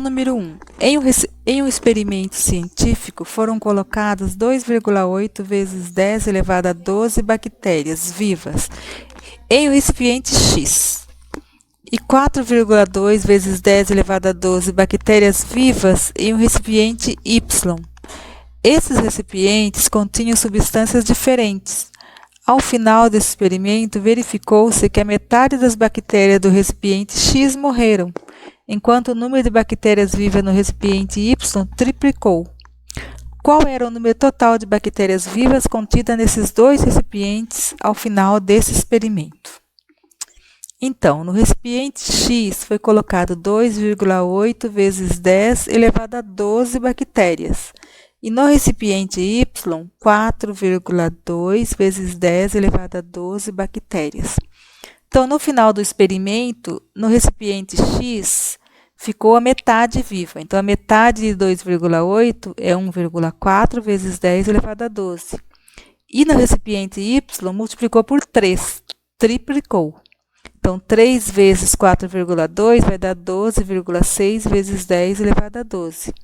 Número 1. Em um experimento científico, foram colocadas 2,8 vezes 10 elevado a 12 bactérias vivas em um recipiente X e 4,2 vezes 10 elevado a 12 bactérias vivas em um recipiente Y. Esses recipientes continham substâncias diferentes. Ao final desse experimento, verificou-se que a metade das bactérias do recipiente X morreram, enquanto o número de bactérias vivas no recipiente Y triplicou. Qual era o número total de bactérias vivas contidas nesses dois recipientes ao final desse experimento? Então, no recipiente X foi colocado 2,8 vezes 10 elevado a 12 bactérias. E no recipiente Y, 4,2 vezes 10 elevado a 12 bactérias. Então, no final do experimento, no recipiente X, ficou a metade viva. Então, a metade de 2,8 é 1,4 vezes 10 elevado a 12. E no recipiente Y, multiplicou por 3, triplicou. Então, 3 vezes 4,2 vai dar 12,6 vezes 10 elevado a 12.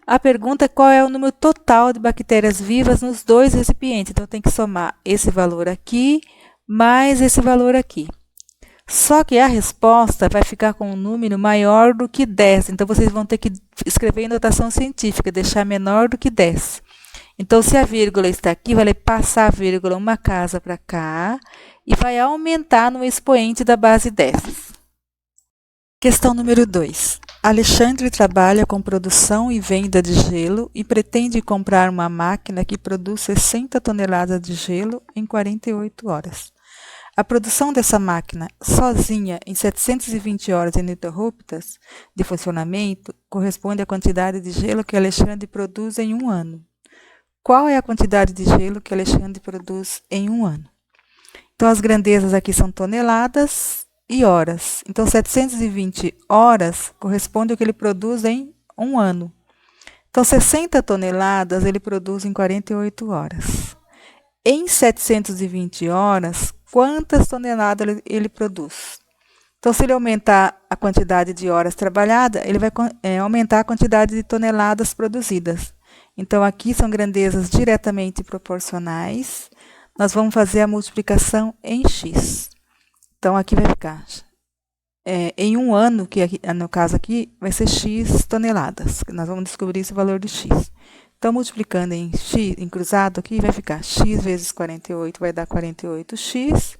A pergunta é qual é o número total de bactérias vivas nos dois recipientes. Então, tem que somar esse valor aqui mais esse valor aqui. Só que a resposta vai ficar com um número maior do que 10. Então, vocês vão ter que escrever em notação científica, deixar menor do que 10. Então, se a vírgula está aqui, vai passar a vírgula uma casa para cá e vai aumentar no expoente da base 10. Questão número 2. Alexandre trabalha com produção e venda de gelo e pretende comprar uma máquina que produz 60 toneladas de gelo em 48 horas. A produção dessa máquina, sozinha, em 720 horas ininterruptas de funcionamento, corresponde à quantidade de gelo que Alexandre produz em um ano. Qual é a quantidade de gelo que Alexandre produz em um ano? Então, as grandezas aqui são toneladas e horas. Então, 720 horas corresponde ao que ele produz em um ano. Então, 60 toneladas ele produz em 48 horas. Em 720 horas, quantas toneladas ele produz? Então, se ele aumentar a quantidade de horas trabalhadas, ele vai aumentar a quantidade de toneladas produzidas. Então, aqui são grandezas diretamente proporcionais. Nós vamos fazer a multiplicação em x. Então, aqui vai ficar, em um ano, que aqui, no caso aqui, vai ser x toneladas. Nós vamos descobrir esse valor de x. Então, multiplicando em x, em cruzado aqui, vai ficar x vezes 48 vai dar 48x.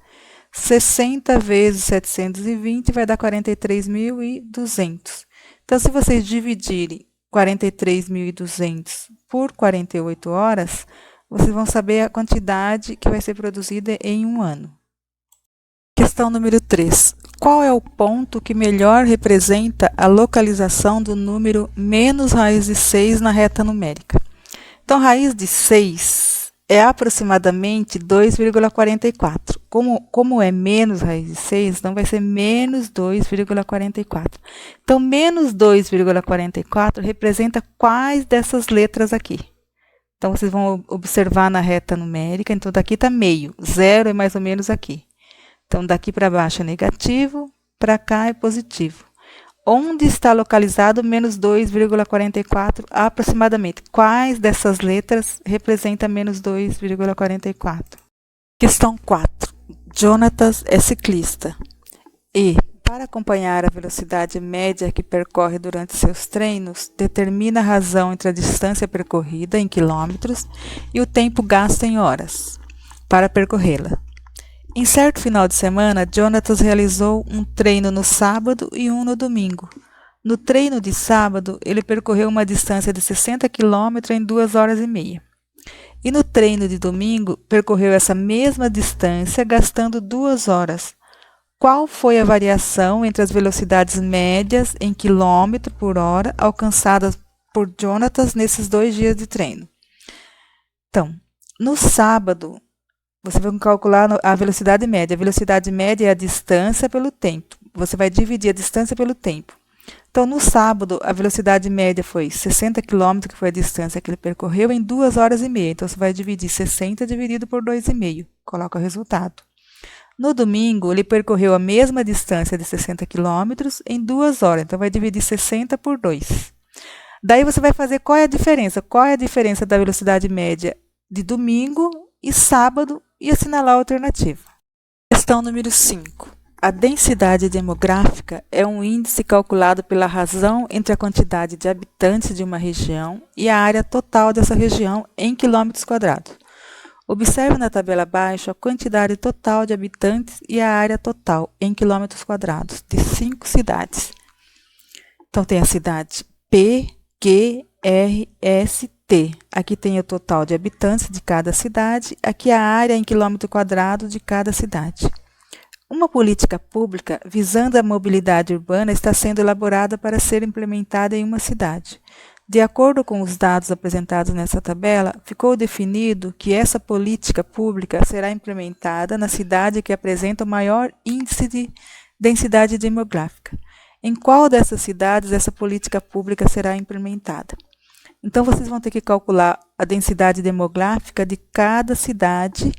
60 vezes 720 vai dar 43.200. Então, se vocês dividirem 43.200 por 48 horas, vocês vão saber a quantidade que vai ser produzida em um ano. Questão número 3. Qual é o ponto que melhor representa a localização do número menos raiz de 6 na reta numérica? Então, raiz de 6 é aproximadamente 2,44. Como é menos raiz de 6, então vai ser menos 2,44. Então, menos 2,44 representa quais dessas letras aqui? Então, vocês vão observar na reta numérica. Então, daqui está meio. 0 é mais ou menos aqui. Então, daqui para baixo é negativo, para cá é positivo. Onde está localizado menos 2,44 aproximadamente? Quais dessas letras representa menos 2,44? Questão 4. Jonatas é ciclista e, para acompanhar a velocidade média que percorre durante seus treinos, determina a razão entre a distância percorrida em quilômetros e o tempo gasto em horas para percorrê-la. Em certo final de semana, Jonatas realizou um treino no sábado e um no domingo. No treino de sábado, ele percorreu uma distância de 60 km em 2 horas e meia. E no treino de domingo, percorreu essa mesma distância gastando 2 horas. Qual foi a variação entre as velocidades médias em quilômetro por hora alcançadas por Jonatas nesses 2 dias de treino? Então, no sábado, você vai calcular a velocidade média. A velocidade média é a distância pelo tempo. Você vai dividir a distância pelo tempo. Então, no sábado, a velocidade média foi 60 km, que foi a distância que ele percorreu, em 2 horas e meia. Então, você vai dividir 60 dividido por 2,5. Coloca o resultado. No domingo, ele percorreu a mesma distância de 60 quilômetros em 2 horas. Então, vai dividir 60 por 2. Daí, você vai fazer qual é a diferença. Qual é a diferença da velocidade média de domingo e sábado e assinalar a alternativa. Questão número 5. A densidade demográfica é um índice calculado pela razão entre a quantidade de habitantes de uma região e a área total dessa região em quilômetros quadrados. Observe na tabela abaixo a quantidade total de habitantes e a área total em quilômetros quadrados de 5 cidades. Então, tem a cidade P, Q, R, S, T. Aqui tem o total de habitantes de cada cidade, aqui a área em quilômetro quadrado de cada cidade. Uma política pública visando a mobilidade urbana está sendo elaborada para ser implementada em uma cidade. De acordo com os dados apresentados nessa tabela, ficou definido que essa política pública será implementada na cidade que apresenta o maior índice de densidade demográfica. Em qual dessas cidades essa política pública será implementada? Então, vocês vão ter que calcular a densidade demográfica de cada cidade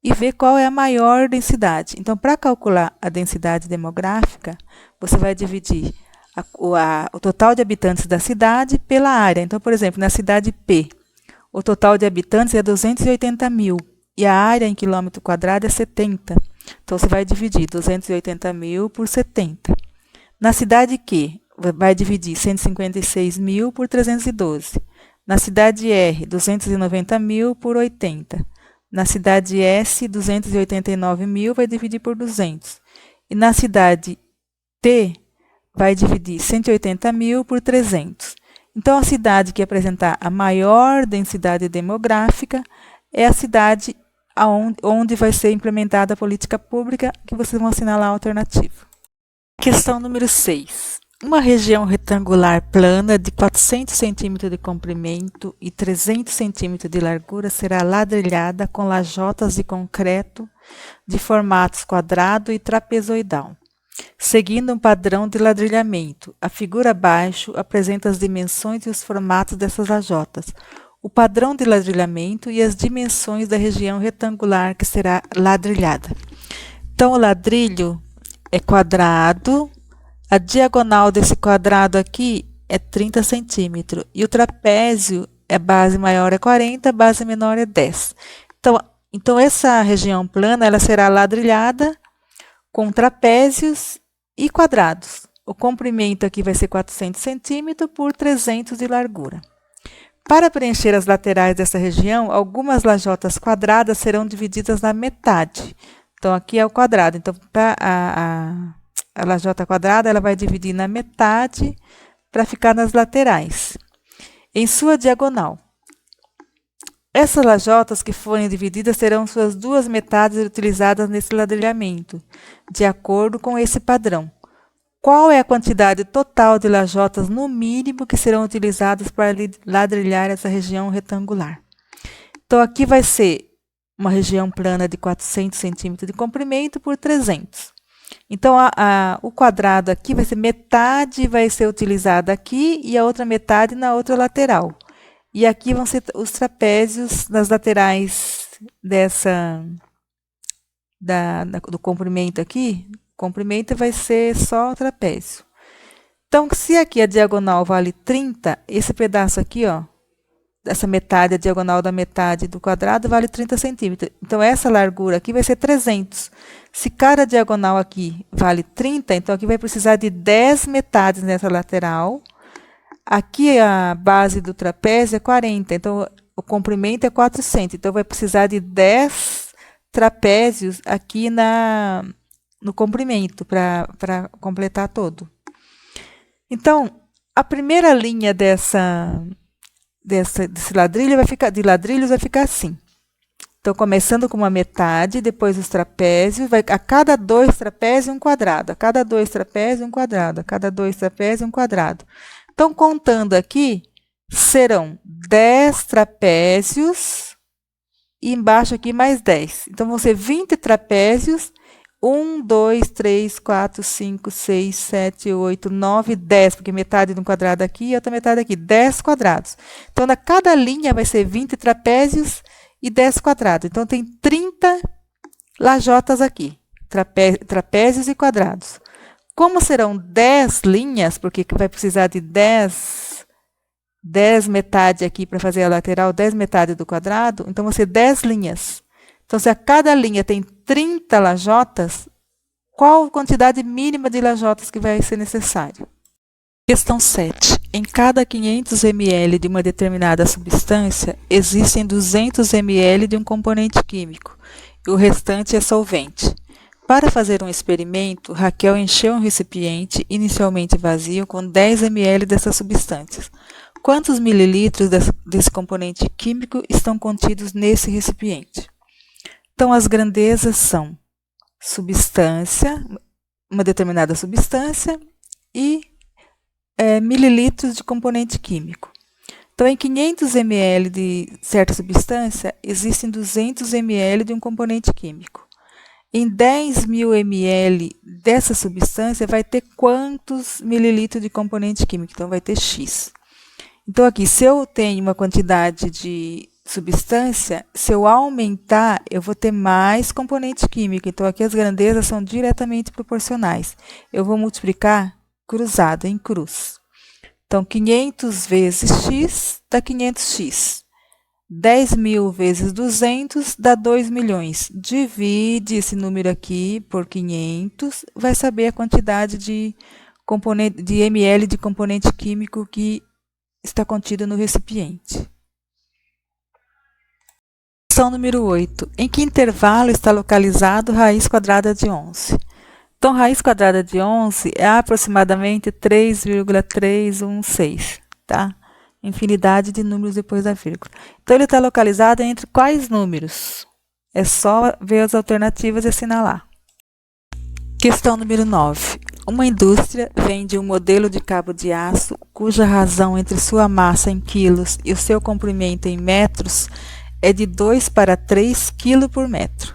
e ver qual é a maior densidade. Então, para calcular a densidade demográfica, você vai dividir o total de habitantes da cidade pela área. Então, por exemplo, na cidade P, o total de habitantes é 280 mil e a área em quilômetro quadrado é 70. Então, você vai dividir 280 mil por 70. Na cidade Q, vai dividir 156 mil por 312. Na cidade R, 290 mil por 80. Na cidade S, 289 mil vai dividir por 200. E na cidade T, vai dividir 180 mil por 300. Então, a cidade que apresentar a maior densidade demográfica é a cidade onde vai ser implementada a política pública, que vocês vão assinalar a alternativa. Questão número 6. Uma região retangular plana de 400 cm de comprimento e 300 cm de largura será ladrilhada com lajotas de concreto de formatos quadrado e trapezoidal, seguindo um padrão de ladrilhamento. A figura abaixo apresenta as dimensões e os formatos dessas lajotas, o padrão de ladrilhamento e as dimensões da região retangular que será ladrilhada. Então, o ladrilho é quadrado, a diagonal desse quadrado aqui é 30 centímetros e o trapézio, a base maior é 40, a base menor é 10. Então essa região plana ela será ladrilhada com trapézios e quadrados. O comprimento aqui vai ser 400 centímetros por 300 de largura. Para preencher as laterais dessa região, algumas lajotas quadradas serão divididas na metade. Então, aqui é o quadrado. Então, para a lajota quadrada, ela vai dividir na metade para ficar nas laterais, em sua diagonal. Essas lajotas que forem divididas terão suas duas metades utilizadas nesse ladrilhamento, de acordo com esse padrão. Qual é a quantidade total de lajotas, no mínimo, que serão utilizadas para ladrilhar essa região retangular? Então, aqui vai ser uma região plana de 400 centímetros de comprimento por 300. Então, o quadrado aqui vai ser metade, vai ser utilizada aqui e a outra metade na outra lateral. E aqui vão ser os trapézios nas laterais do comprimento aqui. O comprimento vai ser só o trapézio. Então, se aqui a diagonal vale 30, esse pedaço aqui, ó, essa metade, a diagonal da metade do quadrado, vale 30 centímetros. Então, essa largura aqui vai ser 300. Se cada diagonal aqui vale 30, então aqui vai precisar de 10 metades nessa lateral. Aqui a base do trapézio é 40, então o comprimento é 400. Então, vai precisar de 10 trapézios aqui no comprimento para completar todo. Então, a primeira linha desse ladrilho de ladrilhos vai ficar assim. Então, começando com uma metade, depois os trapézios, a cada 2 trapézios, um quadrado, a cada 2 trapézios, um quadrado, a cada 2 trapézios, um quadrado. Então, contando aqui, serão 10 trapézios e embaixo aqui mais 10. Então, vão ser 20 trapézios, 1, 2, 3, 4, 5, 6, 7, 8, 9, 10, porque metade de um quadrado aqui e outra metade aqui, 10 quadrados. Então, cada linha vai ser 20 trapézios e 10 quadrados. Então, tem 30 lajotas aqui. trapézios e quadrados. Como serão 10 linhas, porque vai precisar de 10 metades aqui para fazer a lateral, 10 metades do quadrado, então vão ser 10 linhas. Então, se a cada linha tem 30 lajotas, qual a quantidade mínima de lajotas que vai ser necessário? Questão 7. Em cada 500 ml de uma determinada substância, existem 200 ml de um componente químico, e o restante é solvente. Para fazer um experimento, Raquel encheu um recipiente inicialmente vazio com 10 ml dessas substâncias. Quantos mililitros desse componente químico estão contidos nesse recipiente? Então, as grandezas são substância, uma determinada substância, e mililitros de componente químico. Então, em 500 ml de certa substância, existem 200 ml de um componente químico. Em 10.000 ml dessa substância, vai ter quantos mililitros de componente químico? Então, vai ter X. Então, aqui, se eu tenho uma quantidade de substância, se eu aumentar, eu vou ter mais componente químico. Então, aqui as grandezas são diretamente proporcionais. Eu vou multiplicar cruzado, em cruz. Então, 500 vezes x dá 500x. 10.000 vezes 200 dá 2 milhões. Divide esse número aqui por 500, vai saber a quantidade de ml de componente químico que está contido no recipiente. Questão número 8. Em que intervalo está localizado raiz quadrada de 11? Então, raiz quadrada de 11 é aproximadamente 3,316, tá? Infinidade de números depois da vírgula. Então, ele está localizado entre quais números? É só ver as alternativas e assinalar. Questão número 9. Uma indústria vende um modelo de cabo de aço cuja razão entre sua massa em quilos e o seu comprimento em metros é de 2 para 3 kg por metro.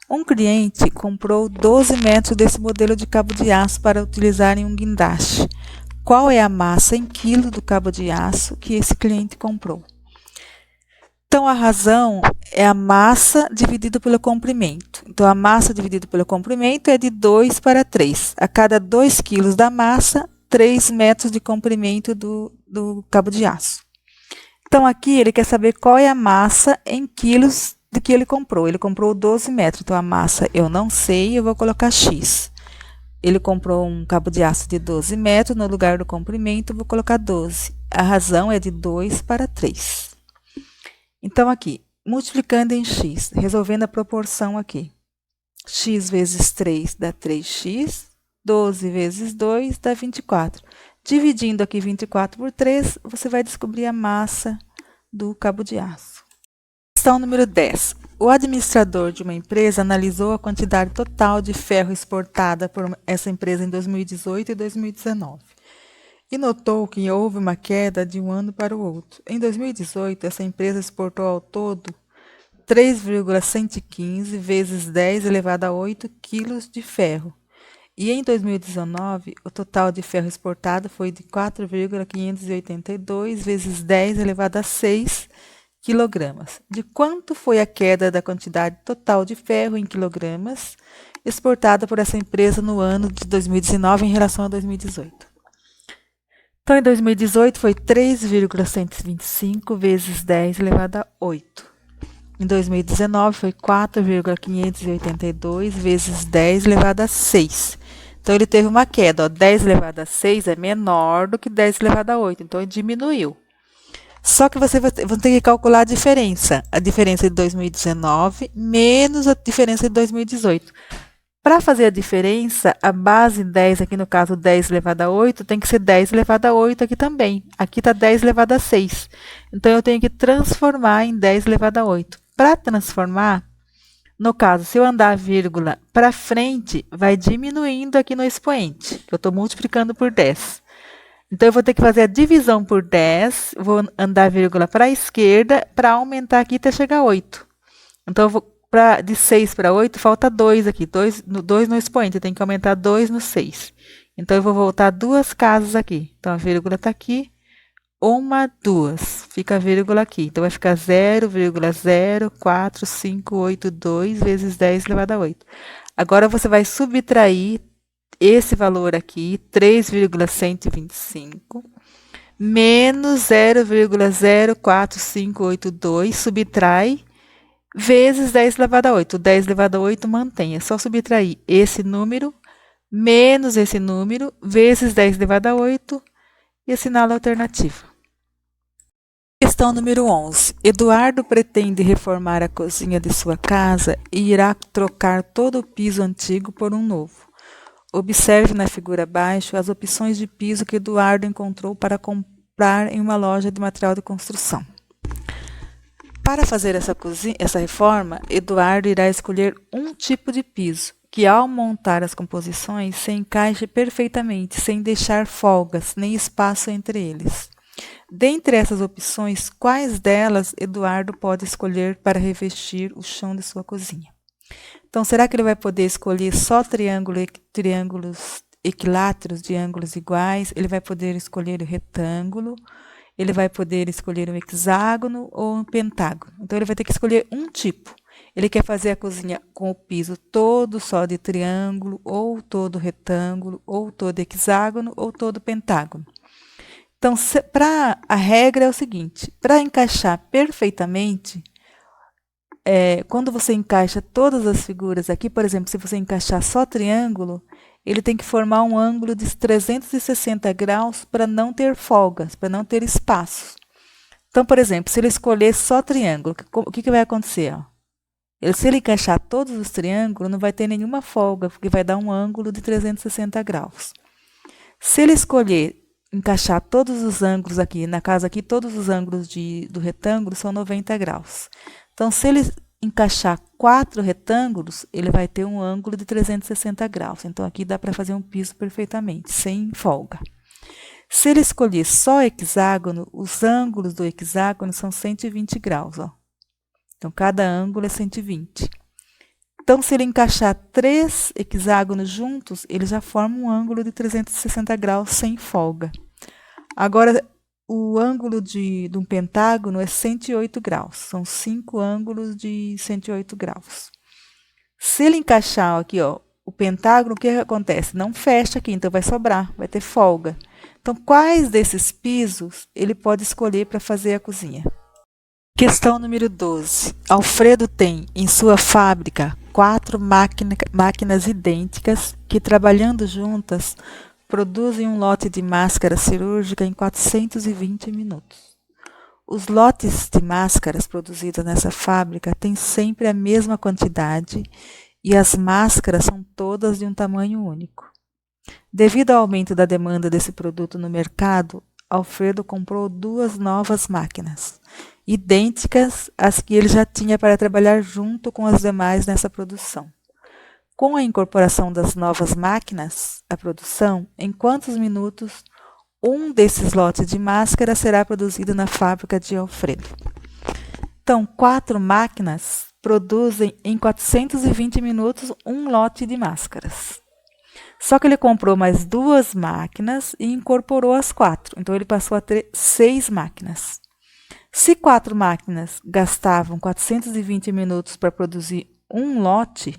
Um cliente comprou 12 metros desse modelo de cabo de aço para utilizar em um guindaste. Qual é a massa em quilo do cabo de aço que esse cliente comprou? Então, a razão é a massa dividida pelo comprimento. Então, a massa dividida pelo comprimento é de 2 para 3. A cada 2 quilos da massa, 3 metros de comprimento do cabo de aço. Então, aqui ele quer saber qual é a massa em quilos de que ele comprou. Ele comprou 12 metros, então a massa eu não sei, eu vou colocar X. Ele comprou um cabo de aço de 12 metros, no lugar do comprimento eu vou colocar 12. A razão é de 2 para 3. Então, aqui, multiplicando em X, resolvendo a proporção aqui. X vezes 3 dá 3x, 12 vezes 2 dá 24. Dividindo aqui 24 por 3, você vai descobrir a massa do cabo de aço. Questão número 10. O administrador de uma empresa analisou a quantidade total de ferro exportada por essa empresa em 2018 e 2019 e notou que houve uma queda de um ano para o outro. Em 2018, essa empresa exportou ao todo 3,115 vezes 10 elevado a 8 quilos de ferro. E em 2019, o total de ferro exportado foi de 4,582 vezes 10 elevado a 6 quilogramas. De quanto foi a queda da quantidade total de ferro em quilogramas exportada por essa empresa no ano de 2019 em relação a 2018? Então, em 2018 foi 3,125 vezes 10 elevado a 8. Em 2019 foi 4,582 vezes 10 elevado a 6. Então, ele teve uma queda. Ó, 10 elevado a 6 é menor do que 10 elevado a 8. Então, ele diminuiu. Só que você vai ter que calcular a diferença. A diferença de 2019 menos a diferença de 2018. Para fazer a diferença, a base 10, aqui no caso 10 elevado a 8, tem que ser 10 elevado a 8 aqui também. Aqui está 10 elevado a 6. Então, eu tenho que transformar em 10 elevado a 8. Para transformar, no caso, se eu andar a vírgula para frente, vai diminuindo aqui no expoente. Eu estou multiplicando por 10. Então, eu vou ter que fazer a divisão por 10, vou andar a vírgula para a esquerda para aumentar aqui até chegar a 8. Então, eu vou de 6 para 8, falta 2 aqui, 2 no expoente, eu tenho que aumentar 2 no 6. Então, eu vou voltar 2 casas aqui. Então, a vírgula está aqui, 1, 2, fica a vírgula aqui. Então, vai ficar 0,04582 vezes 10 elevado a 8. Agora você vai subtrair esse valor aqui, 3,125, menos 0,04582, subtrai, vezes 10 elevado a 8. 10 elevado a 8 mantém. É só subtrair esse número, menos esse número, vezes 10 elevado a 8 e assinala a alternativa. Questão número 11. Eduardo pretende reformar a cozinha de sua casa e irá trocar todo o piso antigo por um novo. Observe na figura abaixo as opções de piso que Eduardo encontrou para comprar em uma loja de material de construção. Para fazer essa reforma, Eduardo irá escolher um tipo de piso, que ao montar as composições se encaixe perfeitamente, sem deixar folgas nem espaço entre eles. Dentre essas opções, quais delas Eduardo pode escolher para revestir o chão de sua cozinha? Então, será que ele vai poder escolher só triângulos equiláteros de ângulos iguais? Ele vai poder escolher o retângulo? Ele vai poder escolher um hexágono ou um pentágono? Então, ele vai ter que escolher um tipo. Ele quer fazer a cozinha com o piso todo só de triângulo, ou todo retângulo, ou todo hexágono, ou todo pentágono. Então, a regra é o seguinte: para encaixar perfeitamente, quando você encaixa todas as figuras aqui, por exemplo, se você encaixar só triângulo, ele tem que formar um ângulo de 360 graus para não ter folgas, para não ter espaços. Então, por exemplo, se ele escolher só triângulo, o que vai acontecer? Se ele encaixar todos os triângulos, não vai ter nenhuma folga, porque vai dar um ângulo de 360 graus. Se ele escolher encaixar todos os ângulos aqui, na casa aqui, todos os ângulos do retângulo são 90 graus. Então, se ele encaixar 4 retângulos, ele vai ter um ângulo de 360 graus. Então, aqui dá para fazer um piso perfeitamente, sem folga. Se ele escolher só hexágono, os ângulos do hexágono são 120 graus. Ó. Então, cada ângulo é 120. Então, se ele encaixar 3 hexágonos juntos, ele já forma um ângulo de 360 graus sem folga. Agora, o ângulo de um pentágono é 108 graus. São 5 ângulos de 108 graus. Se ele encaixar aqui, ó, o pentágono, o que acontece? Não fecha aqui, então vai sobrar, vai ter folga. Então, quais desses pisos ele pode escolher para fazer a cozinha? Questão número 12. Alfredo tem em sua fábrica 4 máquinas idênticas que, trabalhando juntas, produzem um lote de máscara cirúrgica em 420 minutos. Os lotes de máscaras produzidas nessa fábrica têm sempre a mesma quantidade e as máscaras são todas de um tamanho único. Devido ao aumento da demanda desse produto no mercado, Alfredo comprou 2 novas máquinas, idênticas às que ele já tinha para trabalhar junto com as demais nessa produção. Com a incorporação das novas máquinas à produção, em quantos minutos um desses lotes de máscara será produzido na fábrica de Alfredo? Então, 4 máquinas produzem em 420 minutos um lote de máscaras. Só que ele comprou mais 2 máquinas e incorporou as 4. Então, ele passou a ter 6 máquinas. Se 4 máquinas gastavam 420 minutos para produzir um lote,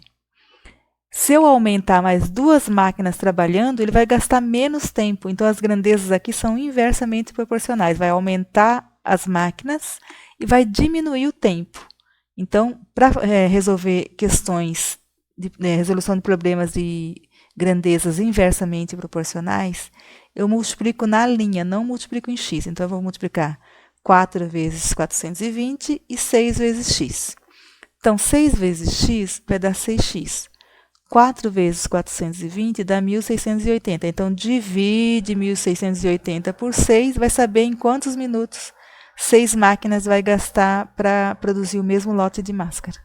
se eu aumentar mais 2 máquinas trabalhando, ele vai gastar menos tempo. Então, as grandezas aqui são inversamente proporcionais. Vai aumentar as máquinas e vai diminuir o tempo. Então, para resolver questões de resolução de problemas de grandezas inversamente proporcionais, eu multiplico na linha, não multiplico em x. Então, eu vou multiplicar 4 vezes 420 e 6 vezes x. Então, 6 vezes x vai dar 6x. 4 vezes 420 dá 1.680. Então, divide 1.680 por 6, vai saber em quantos minutos 6 máquinas vai gastar para produzir o mesmo lote de máscara.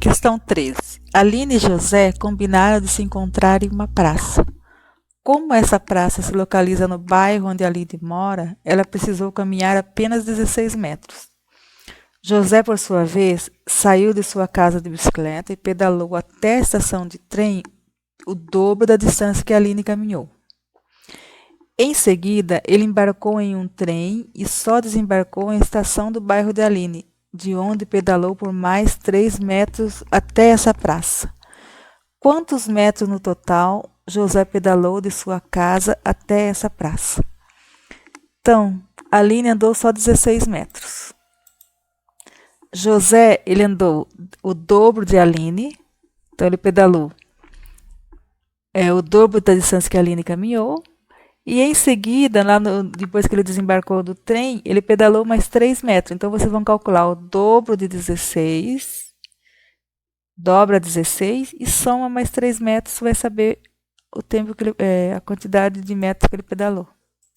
Questão 13. Aline e José combinaram de se encontrar em uma praça. Como essa praça se localiza no bairro onde Aline mora, ela precisou caminhar apenas 16 metros. José, por sua vez, saiu de sua casa de bicicleta e pedalou até a estação de trem o dobro da distância que Aline caminhou. Em seguida, ele embarcou em um trem e só desembarcou em estação do bairro de Aline, de onde pedalou por mais 3 metros até essa praça. Quantos metros no total José pedalou de sua casa até essa praça? Então, a Aline andou só 16 metros. José, ele andou o dobro de Aline, então ele pedalou o dobro da distância que a Aline caminhou. E em seguida, depois que ele desembarcou do trem, ele pedalou mais 3 metros. Então vocês vão calcular o dobro de 16, dobra 16 e soma mais 3 metros, você vai saber o tempo que a quantidade de metros que ele pedalou.